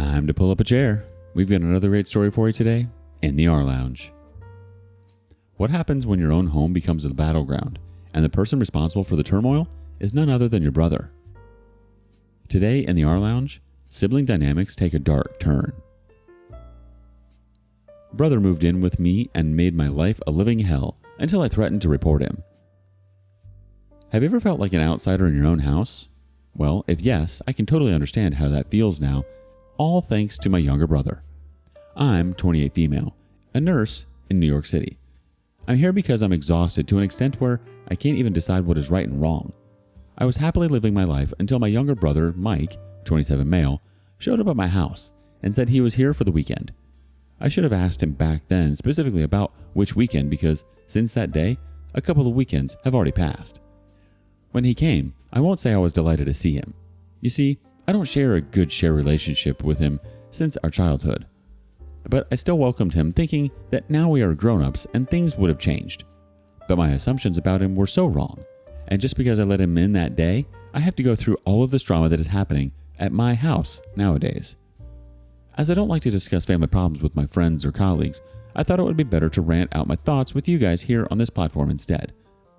Time to pull up a chair. We've got another great story for you today in the rLounge. What happens when your own home becomes a battleground and the person responsible for the turmoil is none other than your brother? Today in the rLounge, sibling dynamics take a dark turn. Brother moved in with me and made my life a living hell until I threatened to report him. Have you ever felt like an outsider in your own house? Well, if yes, I can totally understand how that feels now, all thanks to my younger brother. I'm 28 female, a nurse in New York City. I'm here because I'm exhausted to an extent where I can't even decide what is right and wrong. I was happily living my life until my younger brother, Mike, 27 male, showed up at my house and said he was here for the weekend. I should have asked him back then specifically about which weekend because since that day, a couple of weekends have already passed. When he came, I won't say I was delighted to see him. You see, I don't share a good relationship with him since our childhood. But I still welcomed him thinking that now we are grown-ups and things would have changed. But my assumptions about him were so wrong. And just because I let him in that day, I have to go through all of this drama that is happening at my house nowadays. As I don't like to discuss family problems with my friends or colleagues, I thought it would be better to rant out my thoughts with you guys here on this platform instead.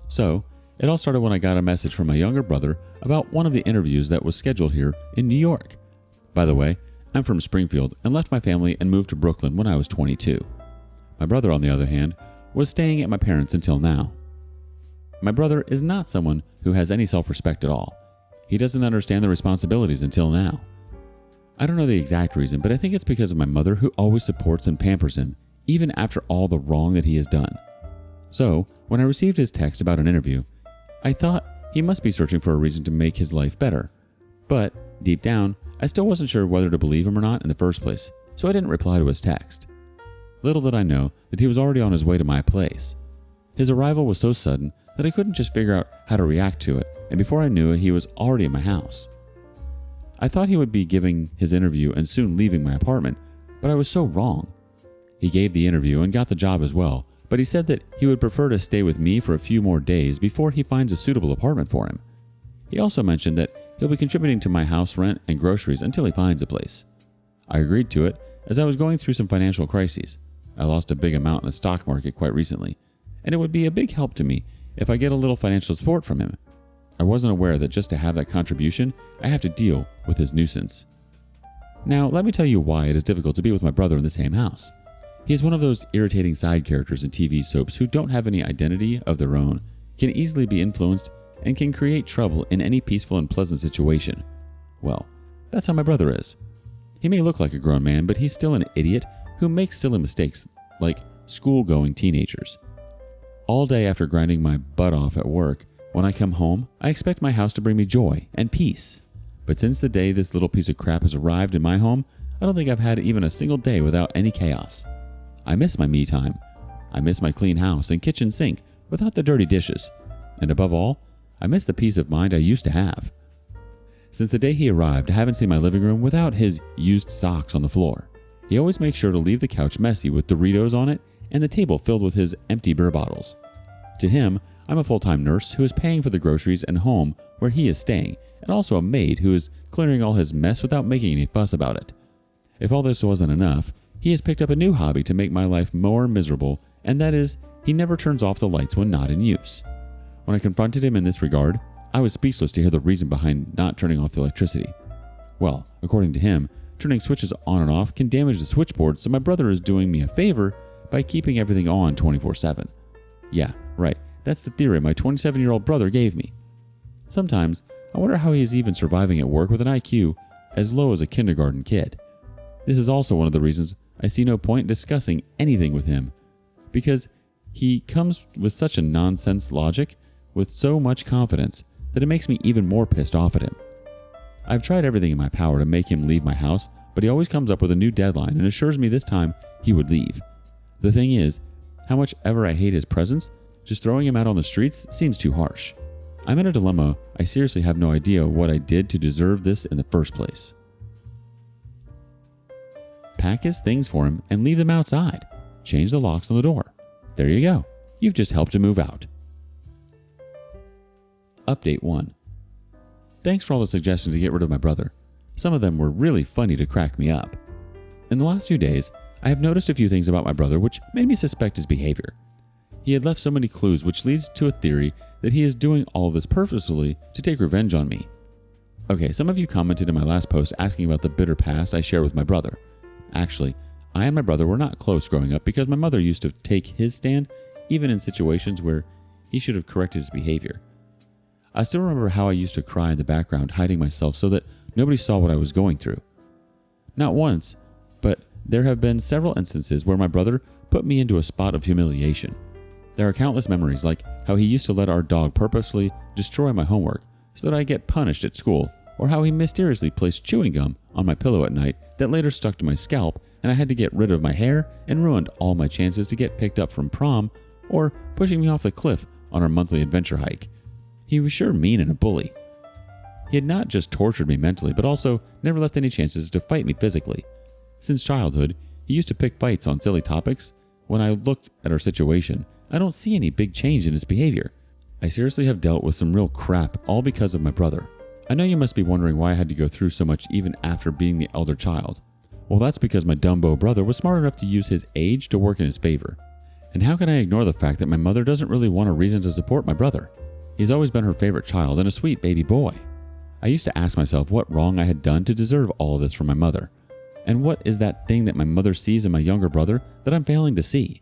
So, it all started when I got a message from my younger brother about one of the interviews that was scheduled here in New York. By the way, I'm from Springfield and left my family and moved to Brooklyn when I was 22. My brother, on the other hand, was staying at my parents' until now. My brother is not someone who has any self-respect at all. He doesn't understand the responsibilities until now. I don't know the exact reason, but I think it's because of my mother who always supports and pampers him, even after all the wrong that he has done. So, when I received his text about an interview, I thought he must be searching for a reason to make his life better. But, deep down, I still wasn't sure whether to believe him or not in the first place, so I didn't reply to his text. Little did I know that he was already on his way to my place. His arrival was so sudden that I couldn't just figure out how to react to it, and before I knew it, he was already in my house. I thought he would be giving his interview and soon leaving my apartment, but I was so wrong. He gave the interview and got the job as well, but he said that he would prefer to stay with me for a few more days before he finds a suitable apartment for him. He also mentioned that he'll be contributing to my house rent and groceries until he finds a place. I agreed to it as I was going through some financial crises. I lost a big amount in the stock market quite recently, and it would be a big help to me if I get a little financial support from him. I wasn't aware that just to have that contribution, I have to deal with his nuisance. Now, let me tell you why it is difficult to be with my brother in the same house. He is one of those irritating side characters in TV soaps who don't have any identity of their own, can easily be influenced, and can create trouble in any peaceful and pleasant situation. Well, that's how my brother is. He may look like a grown man, but he's still an idiot who makes silly mistakes like school-going teenagers. All day after grinding my butt off at work, when I come home, I expect my house to bring me joy and peace. But since the day this little piece of crap has arrived in my home, I don't think I've had even a single day without any chaos. I miss my me time. I miss my clean house and kitchen sink without the dirty dishes. And above all, I miss the peace of mind I used to have. Since the day he arrived, I haven't seen my living room without his used socks on the floor. He always makes sure to leave the couch messy with Doritos on it and the table filled with his empty beer bottles. To him, I'm a full-time nurse who is paying for the groceries and home where he is staying, and also a maid who is clearing all his mess without making any fuss about it. If all this wasn't enough, he has picked up a new hobby to make my life more miserable, and that is, he never turns off the lights when not in use. When I confronted him in this regard, I was speechless to hear the reason behind not turning off the electricity. Well, according to him, turning switches on and off can damage the switchboard, so my brother is doing me a favor by keeping everything on 24/7. Yeah, right, that's the theory my 27-year-old brother gave me. Sometimes, I wonder how he is even surviving at work with an IQ as low as a kindergarten kid. This is also one of the reasons I see no point discussing anything with him, because he comes with such a nonsense logic with so much confidence that it makes me even more pissed off at him. I've tried everything in my power to make him leave my house, but he always comes up with a new deadline and assures me this time he would leave. The thing is, how much ever I hate his presence, just throwing him out on the streets seems too harsh. I'm in a dilemma. I seriously have no idea what I did to deserve this in the first place. Pack his things for him and leave them outside. Change the locks on the door. There you go. You've just helped him move out. Update 1. Thanks for all the suggestions to get rid of my brother. Some of them were really funny to crack me up. In the last few days, I have noticed a few things about my brother which made me suspect his behavior. He had left so many clues, which leads to a theory that he is doing all of this purposefully to take revenge on me. Okay, some of you commented in my last post asking about the bitter past I share with my brother. Actually, I and my brother were not close growing up because my mother used to take his stand even in situations where he should have corrected his behavior. I still remember how I used to cry in the background, hiding myself so that nobody saw what I was going through. Not once, but there have been several instances where my brother put me into a spot of humiliation. There are countless memories, like how he used to let our dog purposely destroy my homework so that I get punished at school, or how he mysteriously placed chewing gum on my pillow at night that later stuck to my scalp and I had to get rid of my hair and ruined all my chances to get picked up from prom, or pushing me off the cliff on our monthly adventure hike. He was sure mean and a bully. He had not just tortured me mentally, but also never left any chances to fight me physically. Since childhood, he used to pick fights on silly topics. When I looked at our situation, I don't see any big change in his behavior. I seriously have dealt with some real crap, all because of my brother. I know you must be wondering why I had to go through so much even after being the elder child. Well, that's because my Dumbo brother was smart enough to use his age to work in his favor. And how can I ignore the fact that my mother doesn't really want a reason to support my brother? He's always been her favorite child and a sweet baby boy. I used to ask myself what wrong I had done to deserve all of this from my mother. And what is that thing that my mother sees in my younger brother that I'm failing to see?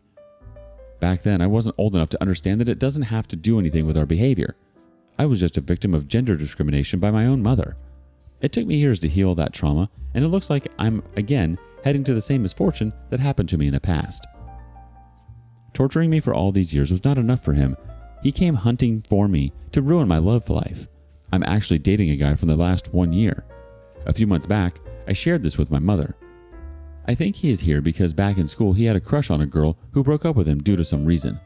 Back then, I wasn't old enough to understand that it doesn't have to do anything with our behavior. I was just a victim of gender discrimination by my own mother. It took me years to heal that trauma, and it looks like I'm, again, heading to the same misfortune that happened to me in the past. Torturing me for all these years was not enough for him. He came hunting for me to ruin my love life. I'm actually dating a guy from the last 1 year. A few months back, I shared this with my mother. I think he is here because back in school he had a crush on a girl who broke up with him due to some reason.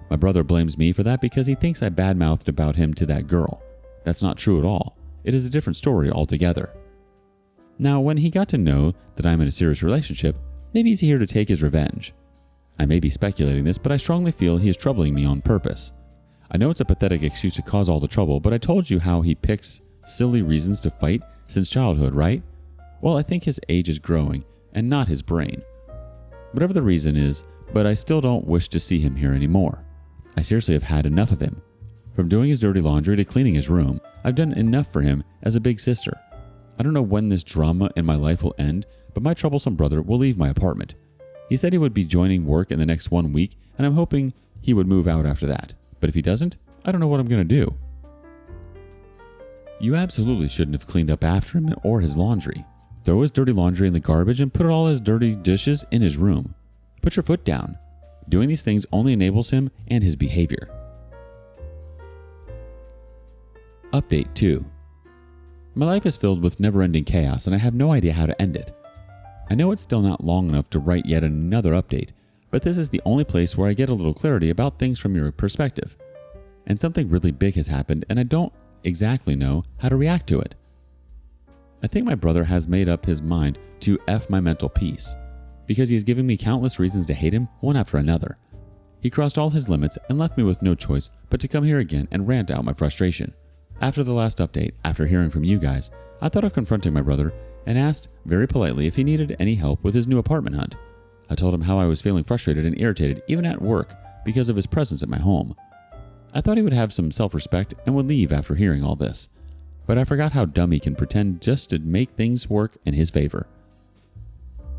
My brother blames me for that because he thinks I badmouthed about him to that girl. That's not true at all. It is a different story altogether. Now, when he got to know that I'm in a serious relationship, maybe he's here to take his revenge. I may be speculating this, but I strongly feel he is troubling me on purpose. I know it's a pathetic excuse to cause all the trouble, but I told you how he picks silly reasons to fight since childhood, right? Well, I think his age is growing, and not his brain. Whatever the reason is, but I still don't wish to see him here anymore. I seriously have had enough of him. From doing his dirty laundry to cleaning his room, I've done enough for him as a big sister. I don't know when this drama in my life will end, but my troublesome brother will leave my apartment. He said he would be joining work in the next 1 week, and I'm hoping he would move out after that. But if he doesn't, I don't know what I'm going to do. You absolutely shouldn't have cleaned up after him or his laundry. Throw his dirty laundry in the garbage and put all his dirty dishes in his room. Put your foot down. Doing these things only enables him and his behavior. Update 2. My life is filled with never-ending chaos and I have no idea how to end it. I know it's still not long enough to write yet another update, but this is the only place where I get a little clarity about things from your perspective. And something really big has happened and I don't exactly know how to react to it. I think my brother has made up his mind to F my mental peace, because he has given me countless reasons to hate him one after another. He crossed all his limits and left me with no choice but to come here again and rant out my frustration. After the last update, after hearing from you guys, I thought of confronting my brother and asked very politely if he needed any help with his new apartment hunt. I told him how I was feeling frustrated and irritated even at work because of his presence at my home. I thought he would have some self-respect and would leave after hearing all this. But I forgot how dumb he can pretend just to make things work in his favor.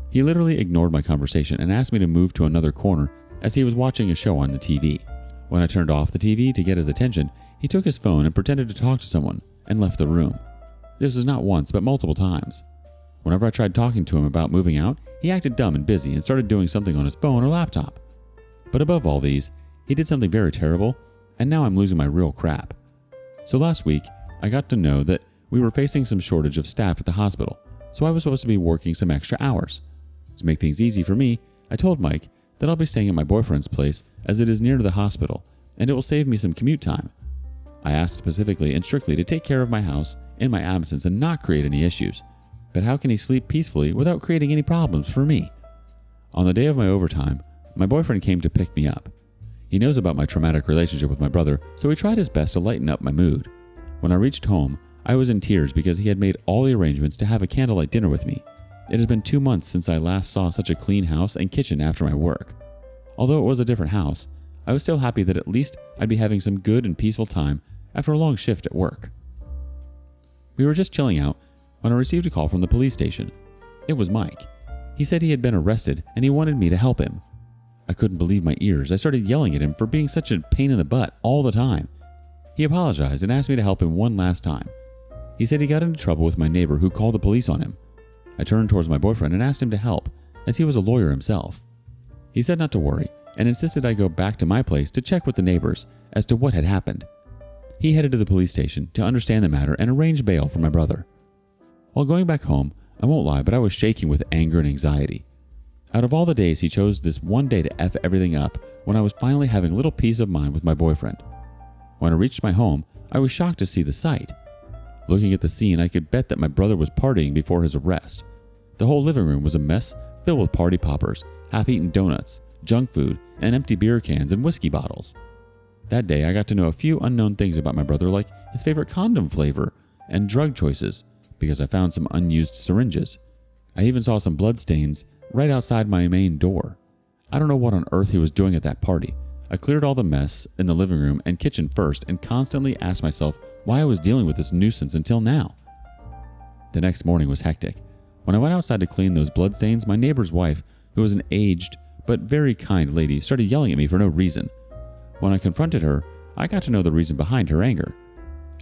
He literally ignored my conversation and asked me to move to another corner as he was watching a show on the TV. When I turned off the TV to get his attention, he took his phone and pretended to talk to someone and left the room. This was not once, but multiple times. Whenever I tried talking to him about moving out, he acted dumb and busy and started doing something on his phone or laptop. But above all these, he did something very terrible, and now I'm losing my real crap. So last week, I got to know that we were facing some shortage of staff at the hospital, so I was supposed to be working some extra hours. To make things easy for me, I told Mike that I'll be staying at my boyfriend's place as it is near to the hospital, and it will save me some commute time. I asked specifically and strictly to take care of my house in my absence and not create any issues. But how can he sleep peacefully without creating any problems for me? On the day of my overtime, my boyfriend came to pick me up. He knows about my traumatic relationship with my brother, so he tried his best to lighten up my mood. When I reached home, I was in tears because he had made all the arrangements to have a candlelight dinner with me. It has been 2 months since I last saw such a clean house and kitchen after my work. Although it was a different house, I was still happy that at least I'd be having some good and peaceful time after a long shift at work. We were just chilling out when I received a call from the police station. It was Mike. He said he had been arrested and he wanted me to help him. I couldn't believe my ears. I started yelling at him for being such a pain in the butt all the time. He apologized and asked me to help him one last time. He said he got into trouble with my neighbor who called the police on him. I turned towards my boyfriend and asked him to help, as he was a lawyer himself. He said not to worry and insisted I go back to my place to check with the neighbors as to what had happened. He headed to the police station to understand the matter and arrange bail for my brother. While going back home, I won't lie, but I was shaking with anger and anxiety. Out of all the days, he chose this one day to F everything up when I was finally having a little peace of mind with my boyfriend. When I reached my home, I was shocked to see the sight. Looking at the scene, I could bet that my brother was partying before his arrest. The whole living room was a mess filled with party poppers, half-eaten donuts, junk food, and empty beer cans and whiskey bottles. That day, I got to know a few unknown things about my brother, like his favorite condom flavor and drug choices, because I found some unused syringes. I even saw some blood stains right outside my main door. I don't know what on earth he was doing at that party. I cleared all the mess in the living room and kitchen first and constantly asked myself why I was dealing with this nuisance until now. The next morning was hectic. When I went outside to clean those bloodstains, my neighbor's wife, who was an aged but very kind lady, started yelling at me for no reason. When I confronted her, I got to know the reason behind her anger.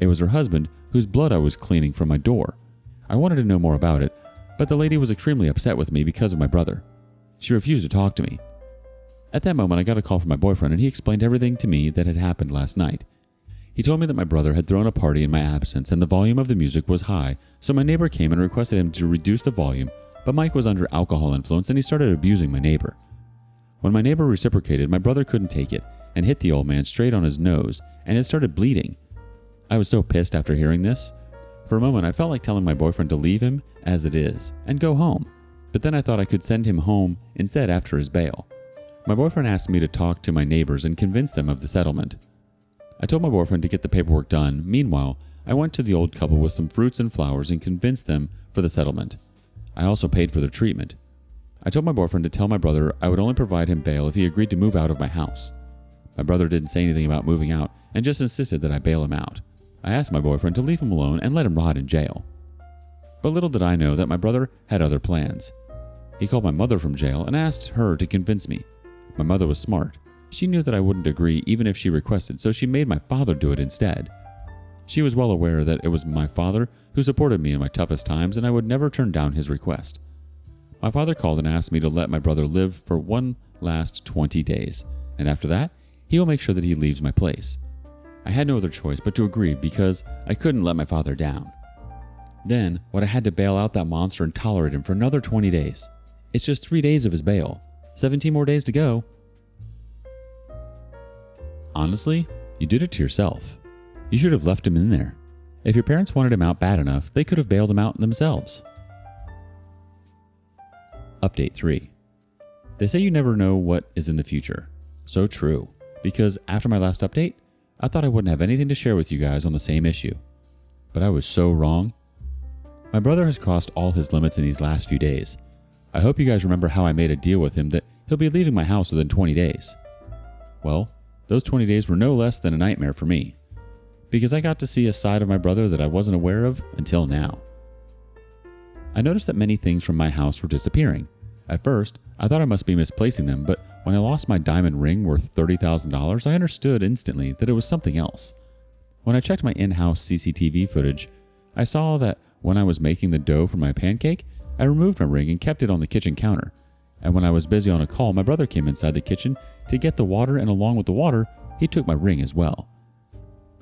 It was her husband, whose blood I was cleaning from my door. I wanted to know more about it, but the lady was extremely upset with me because of my brother. She refused to talk to me. At that moment, I got a call from my boyfriend and he explained everything to me that had happened last night. He told me that my brother had thrown a party in my absence and the volume of the music was high, so my neighbor came and requested him to reduce the volume, but Mike was under alcohol influence and he started abusing my neighbor. When my neighbor reciprocated, my brother couldn't take it and hit the old man straight on his nose, and it started bleeding. I was so pissed after hearing this. For a moment, I felt like telling my boyfriend to leave him as it is and go home, but then I thought I could send him home instead after his bail. My boyfriend asked me to talk to my neighbors and convince them of the settlement. I told my boyfriend to get the paperwork done. Meanwhile, I went to the old couple with some fruits and flowers and convinced them for the settlement. I also paid for their treatment. I told my boyfriend to tell my brother I would only provide him bail if he agreed to move out of my house. My brother didn't say anything about moving out and just insisted that I bail him out. I asked my boyfriend to leave him alone and let him rot in jail. But little did I know that my brother had other plans. He called my mother from jail and asked her to convince me. My mother was smart. She knew that I wouldn't agree even if she requested, so she made my father do it instead. She was well aware that it was my father who supported me in my toughest times and I would never turn down his request. My father called and asked me to let my brother live for one last 20 days, and after that, he will make sure that he leaves my place. I had no other choice but to agree because I couldn't let my father down. Then, I had to bail out that monster and tolerate him for another 20 days. It's just 3 days of his bail. 17 more days to go. Honestly, you did it to yourself. You should have left him in there. If your parents wanted him out bad enough, they could have bailed him out themselves. Update 3. They say you never know what is in the future. So true, because after my last update, I thought I wouldn't have anything to share with you guys on the same issue. But I was so wrong. My brother has crossed all his limits in these last few days. I hope you guys remember how I made a deal with him that he'll be leaving my house within 20 days. Well, those 20 days were no less than a nightmare for me, because I got to see a side of my brother that I wasn't aware of until now. I noticed that many things from my house were disappearing. At first, I thought I must be misplacing them, but when I lost my diamond ring worth $30,000, I understood instantly that it was something else. When I checked my in-house CCTV footage, I saw that when I was making the dough for my pancake, I removed my ring and kept it on the kitchen counter. And when I was busy on a call, my brother came inside the kitchen to get the water, and along with the water, he took my ring as well.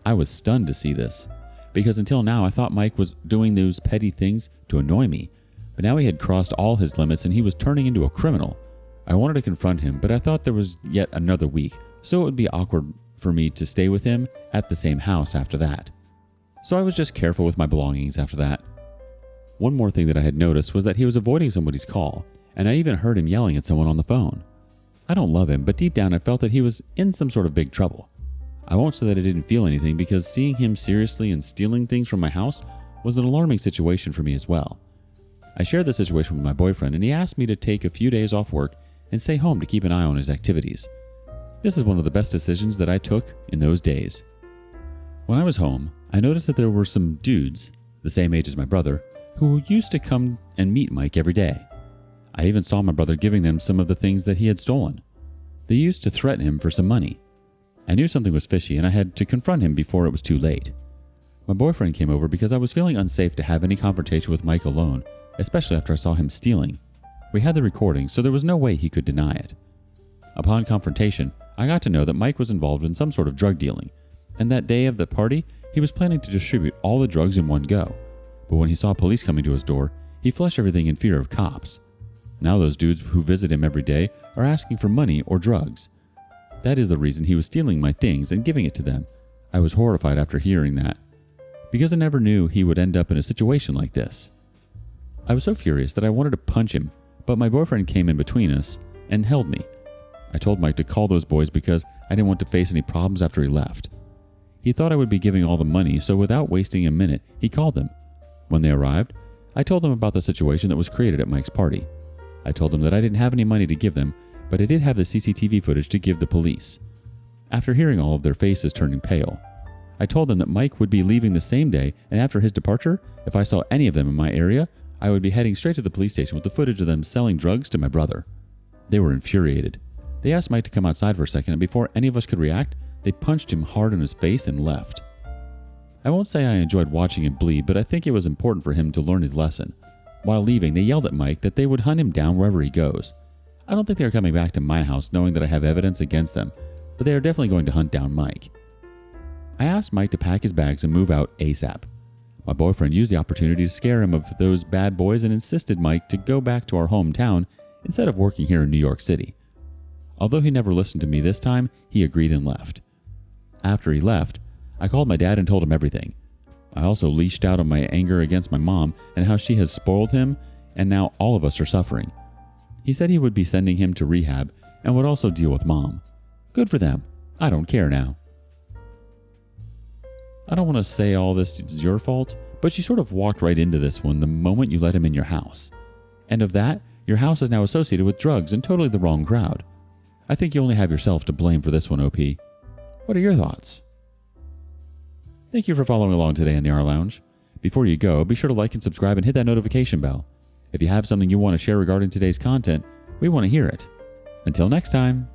I was stunned to see this, because until now I thought Mike was doing those petty things to annoy me, but now he had crossed all his limits and he was turning into a criminal. I wanted to confront him, but I thought there was yet another week, so it would be awkward for me to stay with him at the same house after that. So I was just careful with my belongings after that. One more thing that I had noticed was that he was avoiding somebody's call, and I even heard him yelling at someone on the phone. I don't love him, but deep down I felt that he was in some sort of big trouble. I won't say that I didn't feel anything because seeing him seriously and stealing things from my house was an alarming situation for me as well. I shared the situation with my boyfriend and he asked me to take a few days off work and stay home to keep an eye on his activities. This is one of the best decisions that I took in those days. When I was home, I noticed that there were some dudes, the same age as my brother, who used to come and meet Mike every day. I even saw my brother giving them some of the things that he had stolen. They used to threaten him for some money. I knew something was fishy and I had to confront him before it was too late. My boyfriend came over because I was feeling unsafe to have any confrontation with Mike alone, especially after I saw him stealing. We had the recording, so there was no way he could deny it. Upon confrontation, I got to know that Mike was involved in some sort of drug dealing, and that day of the party, he was planning to distribute all the drugs in one go. But when he saw police coming to his door, he flushed everything in fear of cops. Now those dudes who visit him every day are asking for money or drugs. That is the reason he was stealing my things and giving it to them. I was horrified after hearing that, because I never knew he would end up in a situation like this. I was so furious that I wanted to punch him, but my boyfriend came in between us and held me. I told Mike to call those boys because I didn't want to face any problems after he left. He thought I would be giving all the money, so without wasting a minute, he called them. When they arrived, I told them about the situation that was created at Mike's party. I told them that I didn't have any money to give them, but I did have the CCTV footage to give the police. After hearing all of their faces turning pale, I told them that Mike would be leaving the same day, and after his departure, if I saw any of them in my area, I would be heading straight to the police station with the footage of them selling drugs to my brother. They were infuriated. They asked Mike to come outside for a second, and before any of us could react, they punched him hard in his face and left. I won't say I enjoyed watching him bleed, but I think it was important for him to learn his lesson. While leaving, they yelled at Mike that they would hunt him down wherever he goes. I don't think they are coming back to my house knowing that I have evidence against them, but they are definitely going to hunt down Mike. I asked Mike to pack his bags and move out ASAP. My boyfriend used the opportunity to scare him of those bad boys and insisted Mike to go back to our hometown instead of working here in New York City. Although he never listened to me this time, he agreed and left. After he left, I called my dad and told him everything. I also leashed out on my anger against my mom and how she has spoiled him, and now all of us are suffering. He said he would be sending him to rehab and would also deal with mom. Good for them. I don't care now. I don't want to say all this is your fault, but you sort of walked right into this one the moment you let him in your house. And of that, your house is now associated with drugs and totally the wrong crowd. I think you only have yourself to blame for this one, OP. What are your thoughts? Thank you for following along today in the rLounge. Before you go, be sure to like and subscribe and hit that notification bell. If you have something you want to share regarding today's content, we want to hear it. Until next time.